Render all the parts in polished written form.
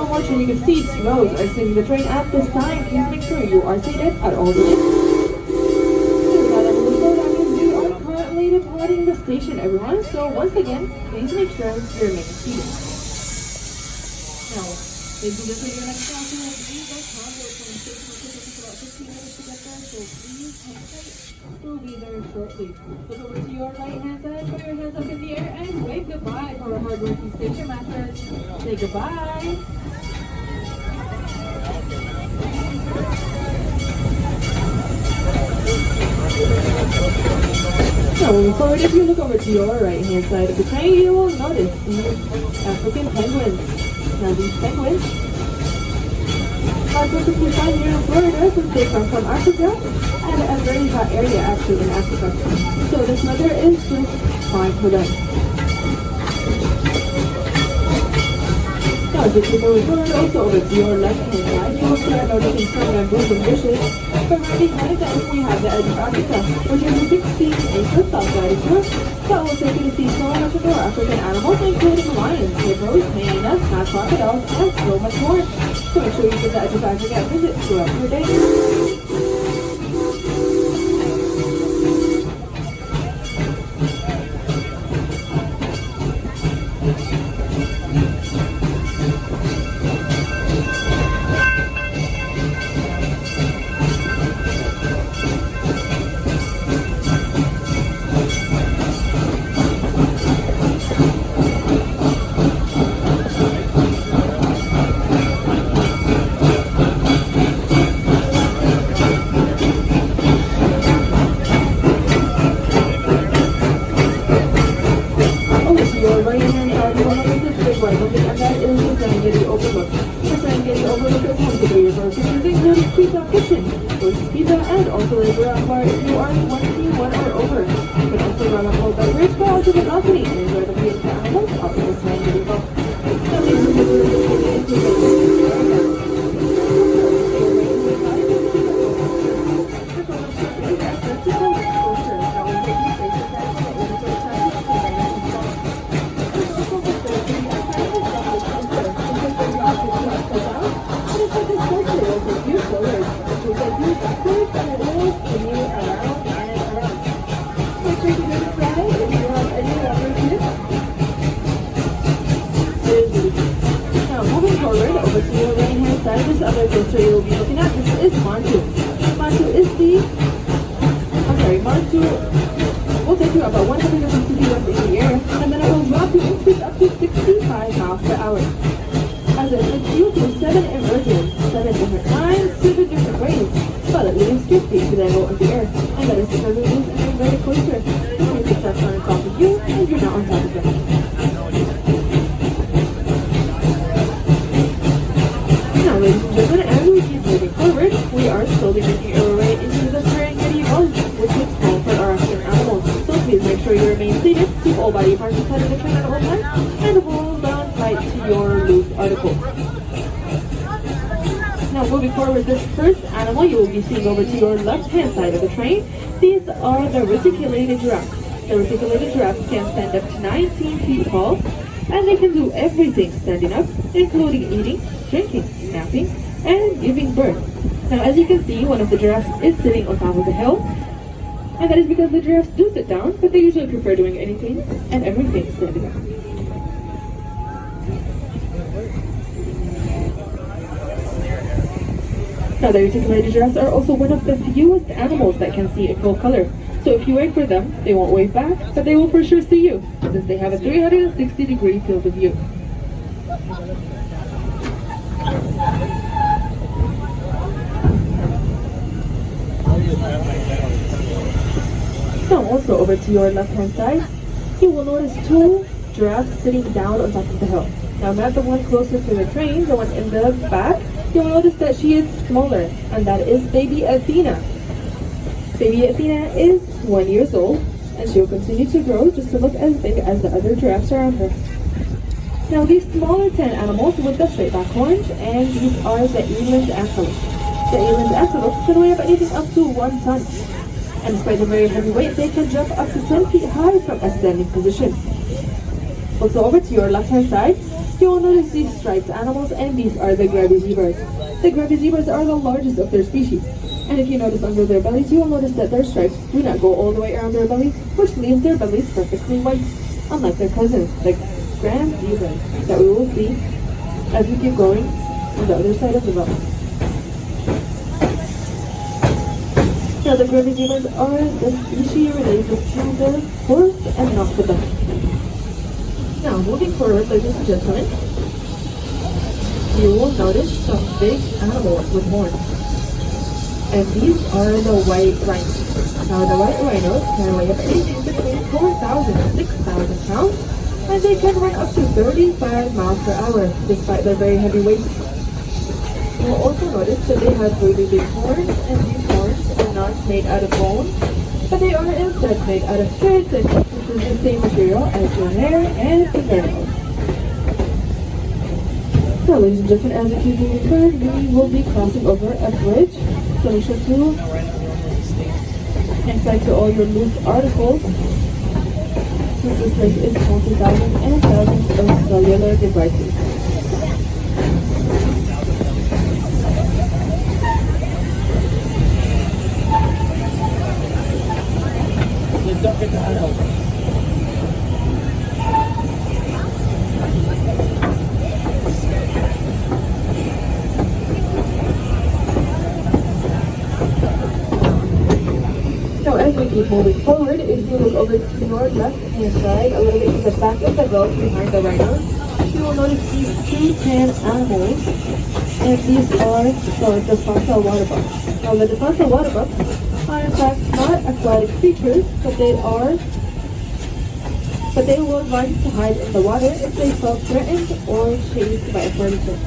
watch and you can see those are sitting the train at this time. Please make sure you are seated at all times. We are currently departing the station, everyone. So once again, please make sure you remain seated. Now, ladies and gentlemen, your next stop will be the Congo train station. It will take us about 15 minutes to get there, so please hang tight. We'll be there shortly. Look over to your right hand side, put your hands up in the air, and wave goodbye for our hardworking station masters. Say goodbye. Now moving forward, if you look over to your right hand side of the train, you will notice these African penguins. Now these penguins are typically found here in Florida since they come from Africa and a very hot area actually in Africa. So this weather is just fine for them. Now as you keep moving forward, also over to your left hand side, you will start noticing some bamboos and bushes. But right behind them we have the edge of Africa, which is a 16-acre self-guided tour that will take you to see so much of our African animals, including lions, hippos, hyenas, crocodiles, and so much more. So make sure you give the edge of Africa a visit throughout your day. Over to your left-hand side of the train, these are the reticulated giraffes. The reticulated giraffes can stand up to 19 feet tall, and they can do everything standing up, including eating, drinking, napping, and giving birth. Now, as you can see, one of the giraffes is sitting on top of the hill, and that is because the giraffes do sit down, but they usually prefer doing anything and everything standing up. Now, the reticulated giraffes are also one of the fewest animals that can see in full color. So if you wait for them, they won't wave back, but they will for sure see you, since they have a 360-degree field of view. Now, also over to your left-hand side, you will notice two giraffes sitting down on top of the hill. Now, not the one closer to the train, the one in the back. You'll notice that she is smaller, and that is baby Athena. Baby Athena is 1 year old, and she will continue to grow just to look as big as the other giraffes around her. Now, these smaller 10 animals with the straight back horns, and these are the eland antelopes. The eland antelopes can weigh up anything up to 1 ton. And despite their very heavy weight, they can jump up to 10 feet high from a standing position. Also over to your left-hand side, You will notice these striped animals, and these are the grubby zebras. The grubby zebras are the largest of their species. And if you notice under their bellies, you will notice that their stripes do not go all the way around their bellies, which leaves their bellies perfectly white, unlike their cousins, the grand zebras, that we will see as we keep going on the other side of the belt. Now, the grubby zebras are the species related to the horse and not the duck. Now, moving forward, ladies and gentlemen, you will notice some big animals with horns. And these are the white rhinos. Now, the white rhinos can weigh up anything between 4,000 and 6,000 pounds, and they can run up to 35 miles per hour, despite their very heavy weight. You'll also notice that they have really big horns, and these horns are not made out of bone, but they are instead made out of keratin, which is the same material as your hair and fingernails. Now, ladies and gentlemen, as you keep moving forward, we will be crossing over a bridge. So make sure to hang tight to all your loose articles, since this place is counting thousands and thousands of cellular devices. Now, as we keep moving forward, if you look over to your left-hand side, a little bit to the back of the belt behind the rhinos, you will notice these two tan animals, and these are the defensa water bucks. Now, the defensa water bucks are in fact not aquatic creatures, but they will run to hide in the water if they feel threatened or chased by a predator.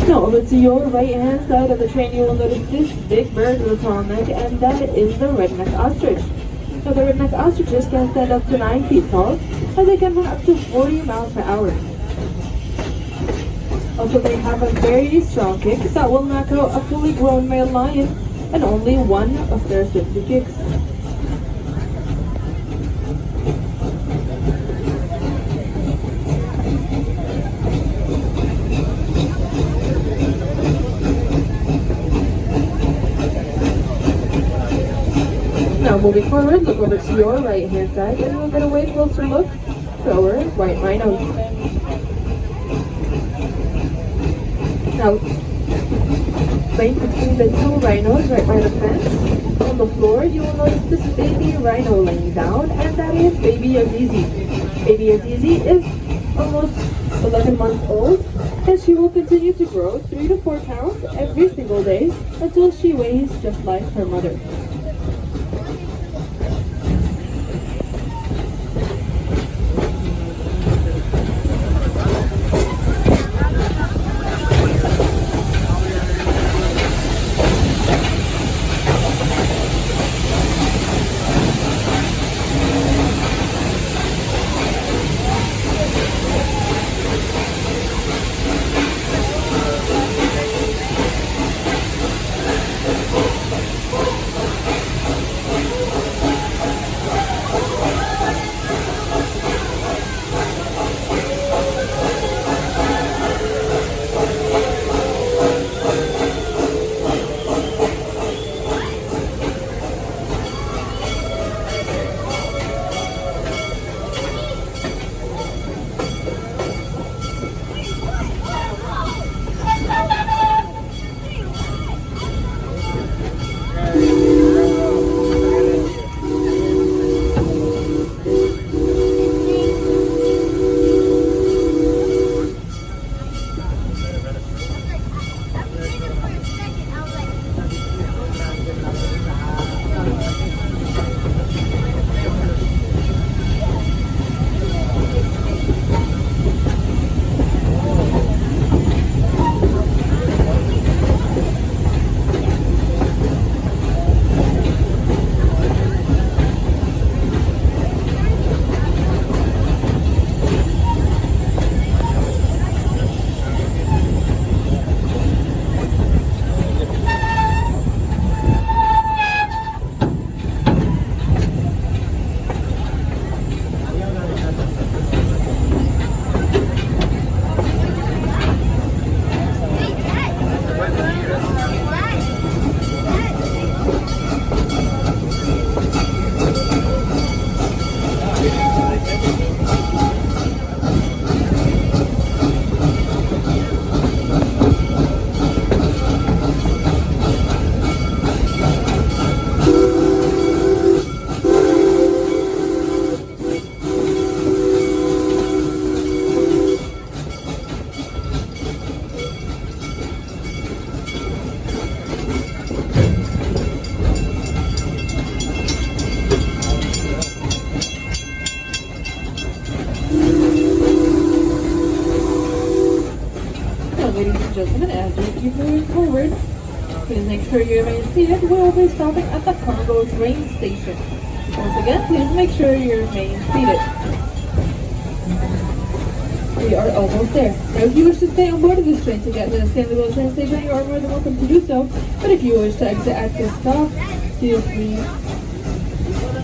Now, over to your right-hand side of the train, you will notice this big bird with a tall neck, and that is the redneck ostrich. Now, the redneck ostriches can stand up to 9 feet tall, and they can run up to 40 miles per hour. Also, they have a very strong kick that will knock out a fully grown male lion in only one of their 50 kicks. Now, moving forward, look over to your right-hand side, and we'll get a way closer look to our white rhinos. Now, right between the two rhinos, right by the fence, on the floor, you will notice this baby rhino laying down, and that is baby Azizi. Baby Azizi is almost 11 months old, and she will continue to grow 3 to 4 pounds every single day until she weighs just like her mother. Please make sure you remain seated. We will be stopping at the Congo train station. Once again, please make sure you remain seated. We are almost there. Now, if you wish to stay on board of this train to get to the Stanleyville train station, you are more than welcome to do so. But if you wish to exit at this stop, feel free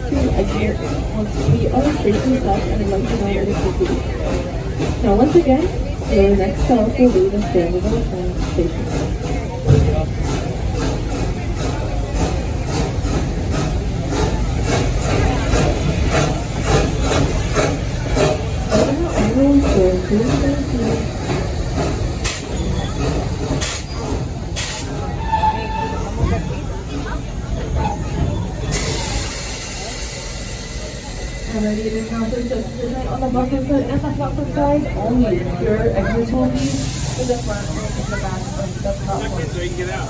to exit once we are safely stopped and let you know where to be. Now, once again, your next stop will be the Stanleyville train station. Already in encountered just on the button side and the platform side only. Your exits will be in the front and the back of the platform. So you can get out.